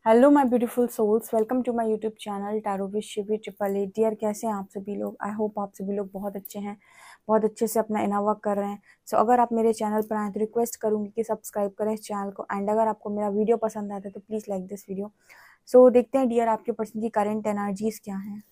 Hello my beautiful souls, welcome to my YouTube channel tarot with Shivi triple eight. Dear, कैसे हैं आप सभी लोग? आई होप आप सभी लोग बहुत अच्छे हैं, बहुत अच्छे से अपना इनर वर्क कर रहे हैं। सो अगर आप मेरे चैनल पर आए तो रिक्वेस्ट करूंगी कि सब्सक्राइब करें इस चैनल को, एंड अगर आपको मेरा वीडियो पसंद आता है तो प्लीज़ लाइक दिस वीडियो। सो देखते हैं डियर, आपके पर्सन की करेंट एनर्जीज क्या हैं।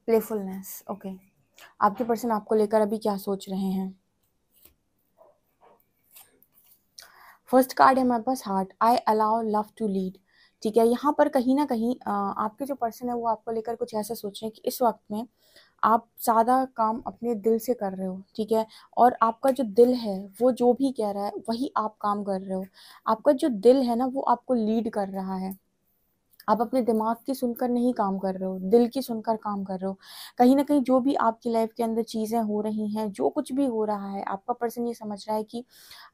Playfulness, okay. आपके पर्सन आपको लेकर अभी क्या सोच रहे हैं? फर्स्ट कार्ड है हमारे पास heart. I allow love to lead. ठीक है, यहाँ पर कहीं ना कहीं आपके जो पर्सन है वो आपको लेकर कुछ ऐसा सोच रहे हैं कि इस वक्त में आप ज़्यादा काम अपने दिल से कर रहे हो। ठीक है, और आपका जो दिल है वो जो भी कह रहा है वही आप काम कर रहे हो। आपका जो दिल है ना वो आपको लीड कर रहा है। आप अपने दिमाग की सुनकर नहीं काम कर रहे हो, दिल की सुनकर काम कर रहे हो। कहीं ना कहीं जो भी आपकी लाइफ के अंदर चीज़ें हो रही हैं, जो कुछ भी हो रहा है, आपका पर्सन ये समझ रहा है कि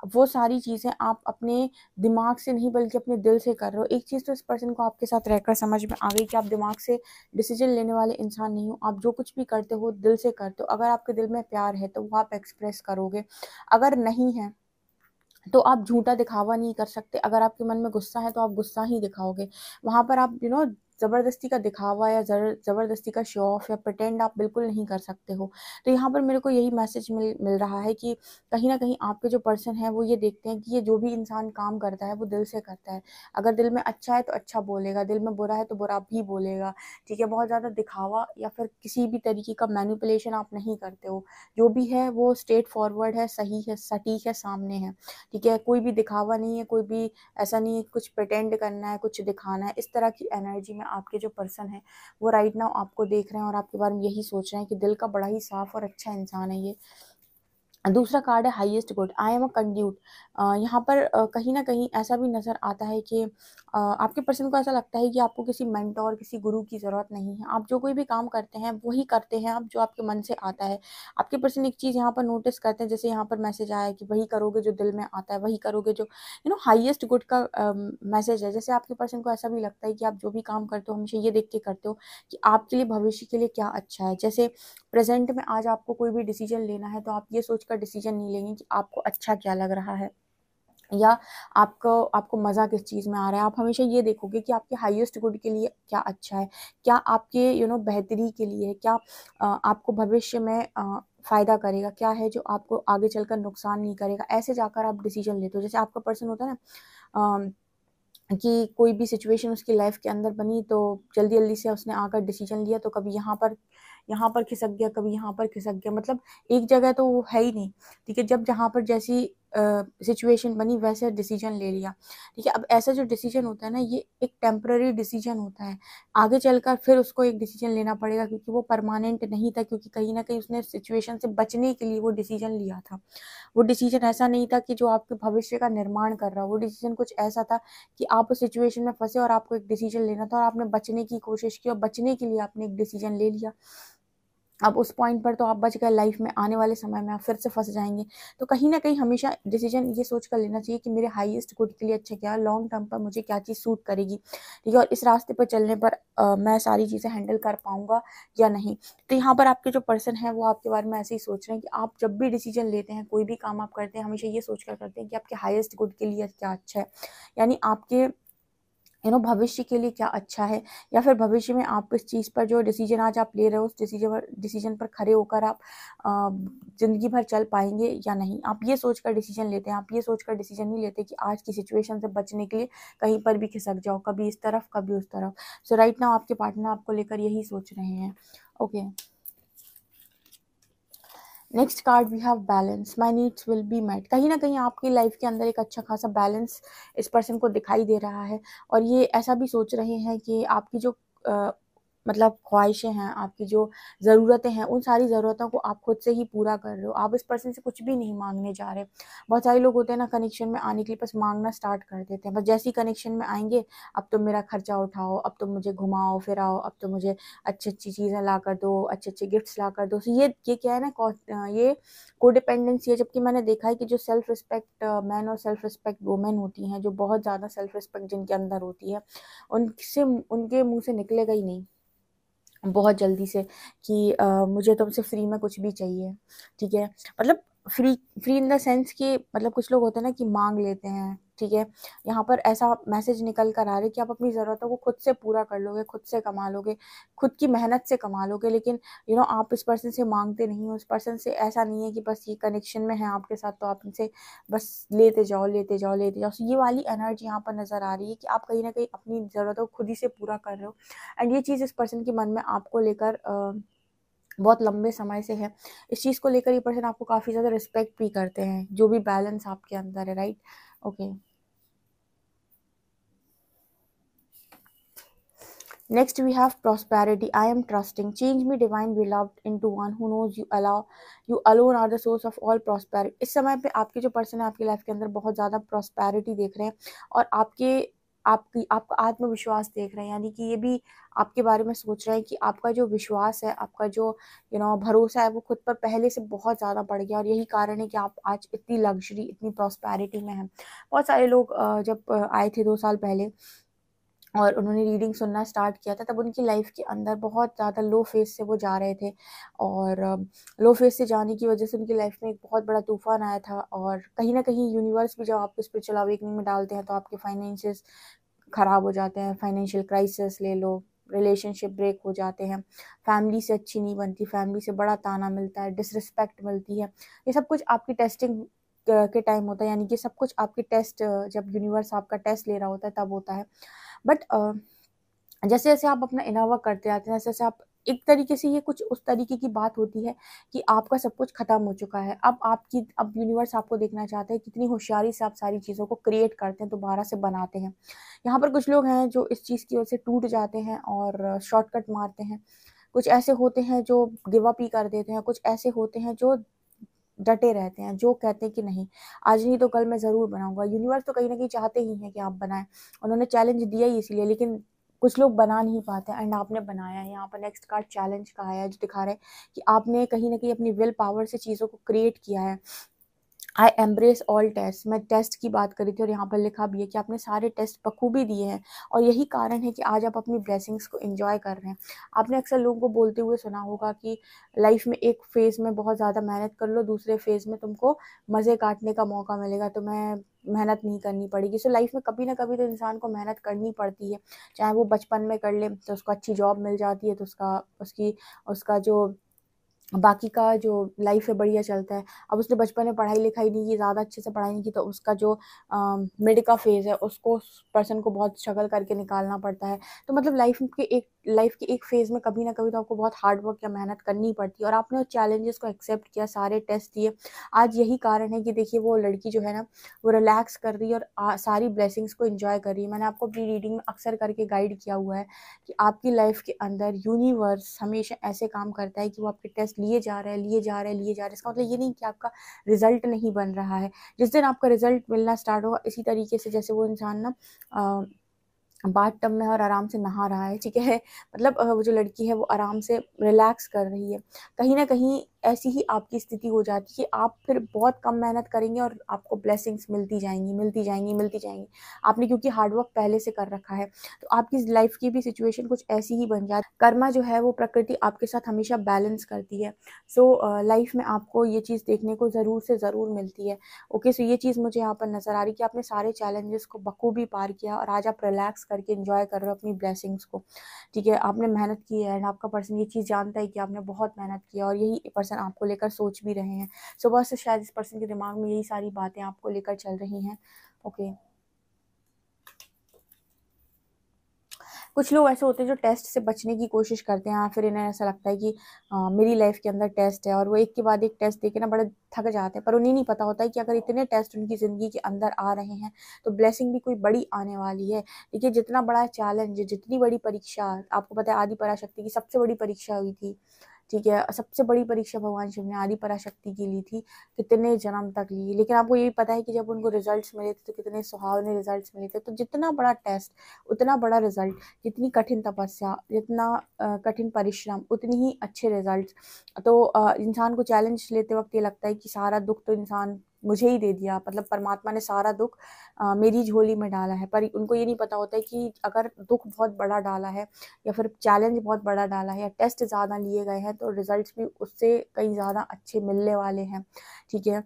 वो सारी चीज़ें आप अपने दिमाग से नहीं बल्कि अपने दिल से कर रहे हो। एक चीज़ तो इस पर्सन को आपके साथ रहकर समझ में आ गई कि आप दिमाग से डिसीजन लेने वाले इंसान नहीं हो। आप जो कुछ भी करते हो दिल से करते हो। अगर आपके दिल में प्यार है तो वो आप एक्सप्रेस करोगे, अगर नहीं है तो आप झूठा दिखावा नहीं कर सकते। अगर आपके मन में गुस्सा है तो आप गुस्सा ही दिखाओगे। वहां पर आप जबरदस्ती का दिखावा या जबरदस्ती का शो ऑफ या प्रिटेंड आप बिल्कुल नहीं कर सकते हो। तो यहाँ पर मेरे को यही मैसेज मिल रहा है कि कहीं ना कहीं आपके जो पर्सन है वो ये देखते हैं कि ये जो भी इंसान काम करता है वो दिल से करता है। अगर दिल में अच्छा है तो अच्छा बोलेगा, दिल में बुरा है तो बुरा भी बोलेगा। ठीक है, बहुत ज्यादा दिखावा या फिर किसी भी तरीके का मैनिपुलेशन आप नहीं करते हो। जो भी है वो स्ट्रेट फॉरवर्ड है, सही है, सटीक है, सामने है। ठीक है, कोई भी दिखावा नहीं है, कोई भी ऐसा नहीं है कुछ प्रिटेंड करना है, कुछ दिखाना है। इस तरह की एनर्जी में आपके जो पर्सन है वो राइट नाउ आपको देख रहे हैं और आपके बारे में यही सोच रहे हैं कि दिल का बड़ा ही साफ और अच्छा इंसान है ये। दूसरा कार्ड है highest good. I am a conduit. यहाँ पर कहीं ना कहीं ऐसा भी नजर आता है कि आपके पर्सन को ऐसा लगता है कि आपको किसी मेंटोर, किसी गुरु की जरूरत नहीं है। आप जो कोई भी काम करते हैं वही करते हैं आप जो आपके मन से आता है। आपके पर्सन एक चीज यहाँ पर नोटिस करते हैं, जैसे यहाँ पर मैसेज आया है कि वही करोगे जो दिल में आता है, वही करोगे जो हाईएस्ट गुड का मैसेज है। जैसे आपके पर्सन को ऐसा भी लगता है कि आप जो भी काम करते हो हमेशा ये देख के करते हो कि आपके लिए भविष्य के लिए क्या अच्छा है। जैसे प्रेजेंट में आज आपको कोई भी डिसीजन लेना है तो आप ये सोचकर डिसीजन नहीं लेंगे कि आपको अच्छा क्या लग रहा है या आपको आपको मज़ा किस चीज़ में आ रहा है। आप हमेशा ये देखोगे कि आपके हाईएस्ट गुड के लिए क्या अच्छा है, क्या आपके बेहतरी के लिए है, क्या आपको भविष्य में फ़ायदा करेगा, क्या है जो आपको आगे चलकर नुकसान नहीं करेगा। ऐसे जाकर आप डिसीजन लेते हो। जैसे आपका पर्सन होता है ना कि कोई भी सिचुएशन उसकी लाइफ के अंदर बनी तो जल्दी जल्दी से उसने आकर डिसीजन लिया, तो कभी यहाँ पर खिसक गया, कभी यहाँ पर खिसक गया, मतलब एक जगह तो वो है ही नहीं। ठीक है, जब जहाँ पर जैसी सिचुएशन बनी वैसे डिसीजन ले लिया, ठीक है। अब ऐसा जो डिसीजन होता है ना, ये एक टेम्पररी डिसीजन होता है, आगे चलकर फिर उसको एक डिसीजन लेना पड़ेगा, क्योंकि वो परमानेंट नहीं था, क्योंकि कहीं ना कहीं उसने सिचुएशन से बचने के लिए वो डिसीजन लिया था। वो डिसीजन ऐसा नहीं था कि जो आपके भविष्य का निर्माण कर रहा हो, वो डिसीजन कुछ ऐसा था कि आप उस सिचुएशन में फंसे और आपको एक डिसीजन लेना था और आपने बचने की कोशिश की और बचने के लिए आपने एक डिसीजन ले लिया। अब उस पॉइंट पर तो आप बच गए, लाइफ में आने वाले समय में आप फिर से फंस जाएंगे। तो कहीं ना कहीं हमेशा डिसीजन ये सोच कर लेना चाहिए कि मेरे हाईएस्ट गुड के लिए अच्छा क्या है, लॉन्ग टर्म पर मुझे क्या चीज़ सूट करेगी, ठीक है, और इस रास्ते पर चलने पर मैं सारी चीज़ें हैंडल कर पाऊंगा या नहीं। तो यहाँ पर आपके जो पर्सन है वो आपके बारे में ऐसे ही सोच रहे हैं कि आप जब भी डिसीजन लेते हैं, कोई भी काम आप करते हैं, हमेशा ये सोच कर करते हैं कि आपके हाईएस्ट गुड के लिए क्या अच्छा है, यानी आपके भविष्य के लिए क्या अच्छा है, या फिर भविष्य में आप इस चीज़ पर जो डिसीजन आज आप ले रहे हो उस डिसीजन पर खड़े होकर आप ज़िंदगी भर चल पाएंगे या नहीं। आप ये सोचकर डिसीजन लेते हैं, आप ये सोचकर डिसीजन नहीं लेते कि आज की सिचुएशन से बचने के लिए कहीं पर भी खिसक जाओ, कभी इस तरफ कभी उस तरफ। सो राइट नाउ आपके पार्टनर आपको लेकर यही सोच रहे हैं। Okay, next card we have balance, my needs will be met. कहीं ना कहीं आपकी लाइफ के अंदर एक अच्छा खासा बैलेंस इस पर्सन को दिखाई दे रहा है, और ये ऐसा भी सोच रहे हैं कि आपकी जो मतलब ख्वाहिशें हैं, आपकी जो ज़रूरतें हैं, उन सारी ज़रूरतों को आप खुद से ही पूरा कर रहे हो। आप इस पर्सन से कुछ भी नहीं मांगने जा रहे। बहुत सारे लोग होते हैं ना, कनेक्शन में आने के लिए बस मांगना स्टार्ट कर देते हैं, बस जैसे ही कनेक्शन में आएंगे, अब तो मेरा खर्चा उठाओ, अब तो मुझे घुमाओ फिराओ, अब तो मुझे अच्छी अच्छी चीज़ें ला कर दो, अच्छे अच्छे गिफ्ट्स ला कर दो। So ये क्या है ना, ये कोडिपेंडेंसी है। जबकि मैंने देखा है कि जो सेल्फ रिस्पेक्ट मैन और सेल्फ रिस्पेक्ट वुमेन होती हैं, जो बहुत ज़्यादा सेल्फ रिस्पेक्ट जिनके अंदर होती है, उनसे उनके मुंह से निकलेगा ही नहीं बहुत जल्दी से कि मुझे तुमसे फ्री में कुछ भी चाहिए, ठीक है। मतलब free free in the sense कि मतलब कुछ लोग होते हैं ना कि मांग लेते हैं, ठीक है। यहाँ पर ऐसा मैसेज निकल कर आ रहा है कि आप अपनी ज़रूरतों को खुद से पूरा कर लोगे, खुद से कमा लोगे, खुद की मेहनत से कमा लोगे, लेकिन आप इस पर्सन से मांगते नहीं हो। उस पर्सन से ऐसा नहीं है कि बस ये कनेक्शन में है आपके साथ तो आप इनसे बस लेते जाओ लेते जाओ लेते जाओ। So ये वाली एनर्जी यहाँ पर नज़र आ रही है कि आप कहीं ना कहीं अपनी ज़रूरतों को खुद ही से पूरा कर रहे हो, एंड ये चीज़ इस पर्सन के मन में आपको लेकर बहुत लंबे समय से है। इस चीज़ को लेकर ये पर्सन आपको काफ़ी ज़्यादा रिस्पेक्ट भी करते हैं, जो भी बैलेंस आपके अंदर है, right. Okay, next we have prosperity, I am trusting, change me divine beloved into one who knows you alone are the source of all prosperity। इस समय पे आपके जो पर्सन है आपकी लाइफ के अंदर बहुत ज़्यादा प्रॉस्पेरिटी देख रहे हैं, और आपका आत्मविश्वास देख रहे हैं, यानी कि ये भी आपके बारे में सोच रहे हैं कि आपका जो विश्वास है, आपका जो भरोसा है, वो खुद पर पहले से बहुत ज़्यादा बढ़ गया, और यही कारण है कि आप आज इतनी लग्जरी इतनी प्रॉस्पेरिटी में हैं। बहुत सारे लोग जब आए थे 2 साल पहले और उन्होंने रीडिंग सुनना स्टार्ट किया था, तब उनकी लाइफ के अंदर बहुत ज़्यादा लो फेज से वो जा रहे थे, और लो फेज से जाने की वजह से उनकी लाइफ में एक बहुत बड़ा तूफान आया था। और कहीं ना कहीं यूनिवर्स भी जब आपको स्पिरिचुअल अवेकनिंग में डालते हैं तो आपके फाइनेंसेस ख़राब हो जाते हैं, फाइनेंशियल क्राइसिस ले लो, रिलेशनशिप ब्रेक हो जाते हैं, फैमिली से अच्छी नहीं बनती, फैमिली से बड़ा ताना मिलता है, डिसरिस्पेक्ट मिलती है। ये सब कुछ आपकी टेस्टिंग के टाइम होता है, यानी कि सब कुछ आपकी टेस्ट, जब यूनिवर्स आपका टेस्ट ले रहा होता है तब होता है। बट जैसे जैसे आप अपना इनर वर्क करते जाते हैं, जैसे जैसे आप एक तरीके से, ये कुछ उस तरीके की बात होती है कि आपका सब कुछ खत्म हो चुका है। अब यूनिवर्स आपको देखना चाहते हैं कितनी होशियारी से आप सारी चीज़ों को क्रिएट करते हैं, दोबारा से बनाते हैं। यहाँ पर कुछ लोग हैं जो इस चीज़ की वजह से टूट जाते हैं और शॉर्टकट मारते हैं। कुछ ऐसे होते हैं जो गिव अप ही कर देते हैं, कुछ ऐसे होते हैं जो डटे रहते हैं, जो कहते हैं कि नहीं, आज नहीं तो कल मैं ज़रूर बनाऊंगा। यूनिवर्स तो कहीं ना कहीं चाहते ही हैं कि आप बनाएं, उन्होंने चैलेंज दिया ही इसलिए, लेकिन कुछ लोग बना नहीं पाते, एंड आपने बनाया है। यहाँ पर नेक्स्ट कार्ड चैलेंज का आया है, जो दिखा रहा है कि आपने कहीं ना कहीं अपनी विल पावर से चीज़ों को क्रिएट किया है। आई एम्ब्रेस ऑल टेस्ट, मैं टेस्ट की बात करी थी और यहाँ पर लिखा भी है कि आपने सारे टेस्ट बखूबी दिए हैं, और यही कारण है कि आज आप अपनी ब्लेसिंग्स को एंजॉय कर रहे हैं। आपने अक्सर लोगों को बोलते हुए सुना होगा कि लाइफ में एक फेज़ में बहुत ज़्यादा मेहनत कर लो, दूसरे फेज़ में तुमको मज़े काटने का मौका मिलेगा, तुम्हें मेहनत नहीं करनी पड़ेगी। सो लाइफ में कभी ना कभी तो इंसान को मेहनत करनी पड़ती है, चाहे वो बचपन में कर ले तो उसको अच्छी जॉब मिल जाती है, तो उसका जो बाकी का जो लाइफ है बढ़िया चलता है। अब उसने बचपन में पढ़ाई लिखाई नहीं की, ज़्यादा अच्छे से पढ़ाई नहीं की, तो उसका जो मिड का फेज़ है उसको उस पर्सन को बहुत स्ट्रगल करके निकालना पड़ता है। तो मतलब लाइफ के एक फेज़ में कभी ना कभी तो आपको बहुत हार्ड वर्क या मेहनत करनी पड़ती है, और आपने उस चैलेंजेस को एक्सेप्ट किया, सारे टेस्ट दिए। आज यही कारण है कि देखिए वो लड़की जो है ना, वो रिलैक्स कर रही है और सारी ब्लेसिंग्स को इंजॉय कर रही है। मैंने आपको अपनी रीडिंग में अक्सर करके गाइड किया हुआ है कि आपकी लाइफ के अंदर यूनिवर्स हमेशा ऐसे काम करता है कि वो आपके टेस्ट लिए जा रहा है, लिए जा रहा है, लिए जा रहा है। इसका मतलब ये नहीं कि आपका रिजल्ट नहीं बन रहा है। जिस दिन आपका रिजल्ट मिलना स्टार्ट होगा, इसी तरीके से जैसे वो इंसान ना बाथ टब में और आराम से नहा रहा है, ठीक है, मतलब वो जो लड़की है वो आराम से रिलैक्स कर रही है। कहीं ना कहीं ऐसी ही आपकी स्थिति हो जाती है कि आप फिर बहुत कम मेहनत करेंगे और आपको ब्लेसिंग्स मिलती जाएंगी, मिलती जाएंगी, मिलती जाएंगी। आपने क्योंकि हार्डवर्क पहले से कर रखा है, तो आपकी लाइफ की भी सिचुएशन कुछ ऐसी ही बन जाती है। कर्मा जो है वो प्रकृति आपके साथ हमेशा बैलेंस करती है। सो लाइफ में आपको ये चीज़ देखने को ज़रूर से ज़रूर मिलती है। ओके, सो ये चीज़ मुझे यहाँ पर नज़र आ रही कि आपने सारे चैलेंजेस को बखूबी पार किया और आज आप रिलैक्स करके एंजॉय कर रहे हो अपनी ब्लेसिंग्स को। ठीक है, आपने मेहनत की है एंड आपका पर्सन ये चीज़ जानता है कि आपने बहुत मेहनत की है, और यही पर्सन आपको लेकर सोच भी रहे हैं। सुबह से शायद इस पर्सन के दिमाग में यही सारी बातें आपको लेकर चल रही हैं। ओके, कुछ लोग ऐसे होते हैं जो टेस्ट से बचने की कोशिश करते हैं, या फिर इन्हें ऐसा लगता है कि मेरी लाइफ के अंदर टेस्ट है, और वो एक के बाद एक टेस्ट देके ना बड़े थक जाते हैं। पर उन्हें नहीं पता होता है कि अगर इतने टेस्ट उनकी ज़िंदगी के अंदर आ रहे हैं तो ब्लेसिंग भी कोई बड़ी आने वाली है। देखिए, जितना बड़ा चैलेंज, जितनी बड़ी परीक्षा, आपको पता है आदि पराशक्ति की सबसे बड़ी परीक्षा हुई थी, ठीक है, सबसे बड़ी परीक्षा भगवान शिव ने आदि पराशक्ति की ली थी, कितने जन्म तक ली। लेकिन आपको ये भी पता है कि जब उनको रिजल्ट्स मिले थे तो कितने सुहावने रिजल्ट्स मिले थे। तो जितना बड़ा टेस्ट उतना बड़ा रिजल्ट, जितनी कठिन तपस्या, जितना कठिन परिश्रम, उतनी ही अच्छे रिजल्ट्स। तो इंसान को चैलेंज लेते वक्त ये लगता है कि सारा दुख तो इंसान मुझे ही दे दिया, मतलब परमात्मा ने सारा दुख मेरी झोली में डाला है। पर उनको ये नहीं पता होता है कि अगर दुख बहुत बड़ा डाला है या फिर चैलेंज बहुत बड़ा डाला है या टेस्ट ज़्यादा लिए गए हैं, तो रिजल्ट्स भी उससे कई ज़्यादा अच्छे मिलने वाले हैं। ठीक है,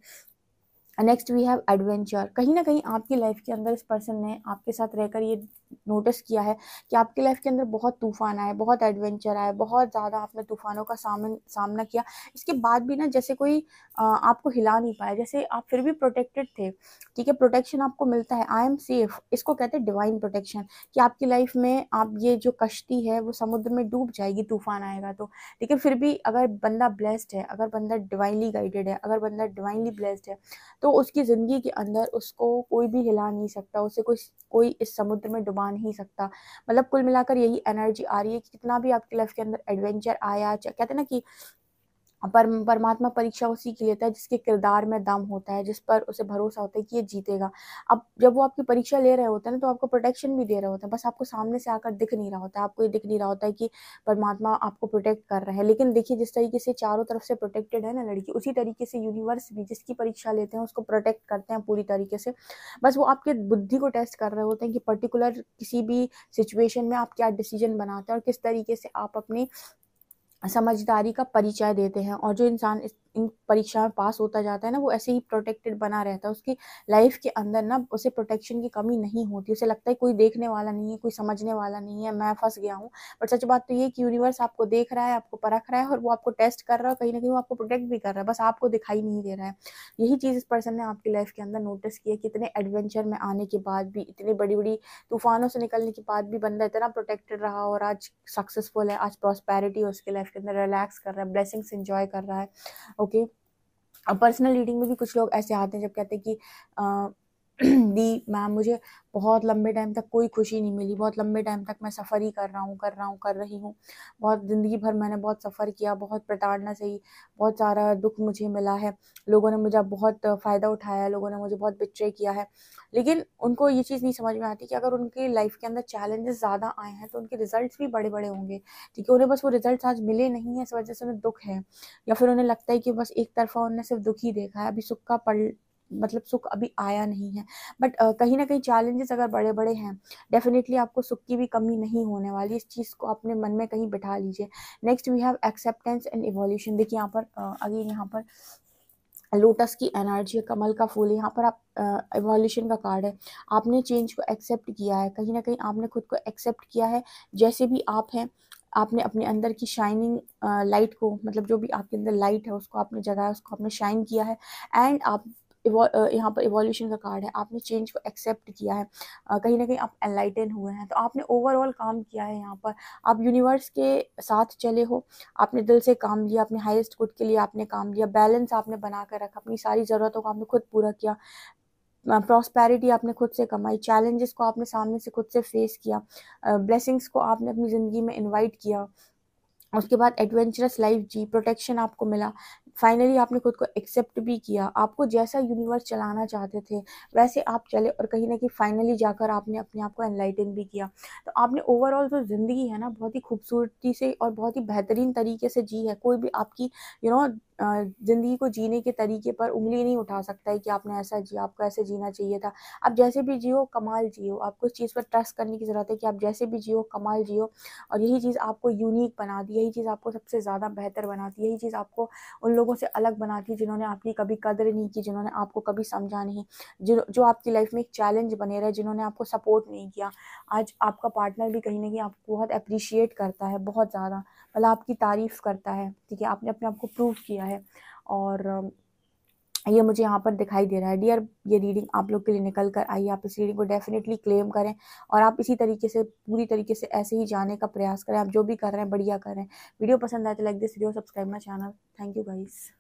नेक्स्ट वी हैव एडवेंचर। कहीं ना कहीं आपकी लाइफ के अंदर इस पर्सन ने आपके साथ रहकर ये नोटिस किया है कि आपकी लाइफ के अंदर बहुत तूफान आए, बहुत एडवेंचर आए, बहुत ज़्यादा आपने तूफानों का सामना किया। इसके बाद भी ना जैसे कोई आपको हिला नहीं पाया, जैसे आप फिर भी प्रोटेक्टेड थे। ठीक है, प्रोटेक्शन आपको मिलता है, आई एम सेफ, इसको कहते हैं डिवाइन प्रोटेक्शन। कि आपकी लाइफ में आप ये जो कश्ती है वो समुद्र में डूब जाएगी, तूफान आएगा तो, लेकिन फिर भी अगर बंदा ब्लेस्ड है, अगर बंदा डिवाइनली गाइडेड है, अगर बंदा डिवाइनली ब्लेस्ड है, तो उसकी ज़िंदगी के अंदर उसको कोई भी हिला नहीं सकता, उसे कोई कोई इस समुद्र में डुबा नहीं सकता। मतलब कुल मिलाकर यही एनर्जी आ रही है कि कितना भी आपकी लाइफ के अंदर एडवेंचर आया, कहते हैं ना कि परमात्मा परीक्षा उसी की लेता है जिसके किरदार में दम होता है, जिस पर उसे भरोसा होता है कि ये जीतेगा। अब जब वो आपकी परीक्षा ले रहे होते हैं ना, तो आपको प्रोटेक्शन भी दे रहे होते हैं, बस आपको सामने से आकर दिख नहीं रहा होता है, आपको ये दिख नहीं रहा होता है कि परमात्मा आपको प्रोटेक्ट कर रहा है। लेकिन देखिए, जिस तरीके से चारों तरफ से प्रोटेक्टेड है ना लड़की, उसी तरीके से यूनिवर्स भी जिसकी परीक्षा लेते हैं उसको प्रोटेक्ट करते हैं पूरी तरीके से। बस वो आपके बुद्धि को टेस्ट कर रहे होते हैं कि पर्टिकुलर किसी भी सिचुएशन में आप क्या डिसीजन बनाते हैं और किस तरीके से आप अपनी समझदारी का परिचय देते हैं। और जो इंसान इन परीक्षा में पास होता जाता है ना, वो ऐसे ही प्रोटेक्टेड बना रहता है। उसकी लाइफ के अंदर ना उसे प्रोटेक्शन की कमी नहीं होती, उसे लगता है कोई देखने वाला नहीं है, कोई समझने वाला नहीं है, मैं फंस गया हूँ। बट सच बात तो ये कि यूनिवर्स आपको देख रहा है, आपको परख रहा है, और वो आपको टेस्ट कर रहा है, कहीं ना कहीं वो आपको प्रोटेक्ट भी कर रहा है, बस आपको दिखाई नहीं दे रहा है। यही चीज़ इस पर्सन ने आपकी लाइफ के अंदर नोटिस की है कि इतने एडवेंचर में आने के बाद भी, इतनी बड़ी बड़ी तूफानों से निकलने के बाद भी बंदा इतना प्रोटेक्टेड रहा और आज सक्सेसफुल है, आज प्रॉस्पेरिटी है उसके लाइफ के अंदर, रिलैक्स कर रहा है, ब्लेसिंग्स एंजॉय कर रहा है। ओके, अब पर्सनल रीडिंग में भी कुछ लोग ऐसे आते हैं जब कहते हैं कि दी मैम, मुझे बहुत लंबे टाइम तक कोई खुशी नहीं मिली, बहुत लंबे टाइम तक मैं सफ़र ही कर रही हूँ, बहुत ज़िंदगी भर मैंने बहुत सफ़र किया, बहुत प्रताड़ना सही, बहुत सारा दुख मुझे मिला है, लोगों ने मुझे बहुत फ़ायदा उठाया है, लोगों ने मुझे बहुत बिट्रे किया है। लेकिन उनको ये चीज़ नहीं समझ में आती कि अगर उनकी लाइफ के अंदर चैलेंजेस ज़्यादा आए हैं तो उनके रिजल्ट्स भी बड़े बड़े होंगे। ठीक है, उन्हें बस वो रिजल्ट्स आज मिले नहीं है, इस वजह से उन्हें दुख है, या फिर उन्हें लगता है कि बस एक तरफा उन्होंने सिर्फ दुख ही देखा है, अभी सुख का पल, मतलब सुख अभी आया नहीं है। बट कहीं ना कहीं चैलेंजेस अगर बड़े बड़े हैं, डेफिनेटली आपको सुख की भी कमी नहीं होने वाली, इस चीज़ को अपने मन में कहीं बिठा लीजिए। Next we have acceptance and evolution. देखिए यहाँ पर अगेन यहाँ पर लोटस की एनर्जी है, कमल का फूल है, यहाँ पर आप एवोल्यूशन का कार्ड है। आपने चेंज को एक्सेप्ट किया है, कहीं ना कहीं आपने खुद को एक्सेप्ट किया है जैसे भी आप हैं। आपने अपने अंदर की शाइनिंग लाइट को, मतलब जो भी आपके अंदर लाइट है उसको आपने जगाया, उसको आपने शाइन किया है। एंड आप यहाँ पर इवोल्यूशन का कार्ड है, आपने चेंज को एक्सेप्ट किया है, कहीं ना कहीं आप एनलाइटन हुए हैं, तो आपने ओवरऑल काम किया है यहाँ पर। आप यूनिवर्स के साथ चले हो, आपने दिल से काम लिया, अपने हाईएस्ट गुड के लिए आपने काम लिया, बैलेंस आपने बना कर रखा, अपनी सारी ज़रूरतों को आपने खुद पूरा किया, प्रॉस्पेरिटी आपने खुद से कमाई, चैलेंजेस को आपने सामने से खुद से फेस किया, ब्लेसिंग्स को आपने अपनी ज़िंदगी में इनवाइट किया, उसके बाद एडवेंचरस लाइफ जी, प्रोटेक्शन आपको मिला, फाइनली आपने खुद को एक्सेप्ट भी किया, आपको जैसा यूनिवर्स चलाना चाहते थे वैसे आप चले, और कहीं ना कहीं फाइनली जाकर आपने अपने आप को एनलाइटन भी किया। तो आपने ओवरऑल जो ज़िंदगी है ना बहुत ही खूबसूरती से और बहुत ही बेहतरीन तरीके से जी है। कोई भी आपकी ज़िंदगी को जीने के तरीके पर उंगली नहीं उठा सकता है कि आपने ऐसा जिया, आपको ऐसे जीना चाहिए था। आप जैसे भी जियो कमाल जियो, आपको इस चीज़ पर ट्रस्ट करने की ज़रूरत है कि आप जैसे भी जियो कमाल जियो, और यही चीज़ आपको यूनिक बनाती है, यही चीज़ आपको सबसे ज़्यादा बेहतर बनाती है, यही चीज़ आपको उन लोगों से अलग बनाती है जिन्होंने आपकी कभी कदर नहीं की, जिन्होंने आपको कभी समझा नहीं, जो आपकी लाइफ में एक चैलेंज बने रहे, जिन्होंने आपको सपोर्ट नहीं किया। आज आपका पार्टनर भी कहीं ना कहीं आपको बहुत अप्रिशिएट करता है, बहुत ज़्यादा, मतलब आपकी तारीफ़ करता है, ठीक है, आपने अपने आप को प्रूव किया है। और ये मुझे यहाँ पर दिखाई दे रहा है। डियर, ये रीडिंग आप लोग के लिए निकल कर आई है, आप इस रीडिंग को डेफिनेटली क्लेम करें, और आप इसी तरीके से पूरी तरीके से ऐसे ही जाने का प्रयास करें। आप जो भी कर रहे हैं बढ़िया कर रहे हैं। वीडियो पसंद आए तो like this video, subscribe my channel. Thank you guys.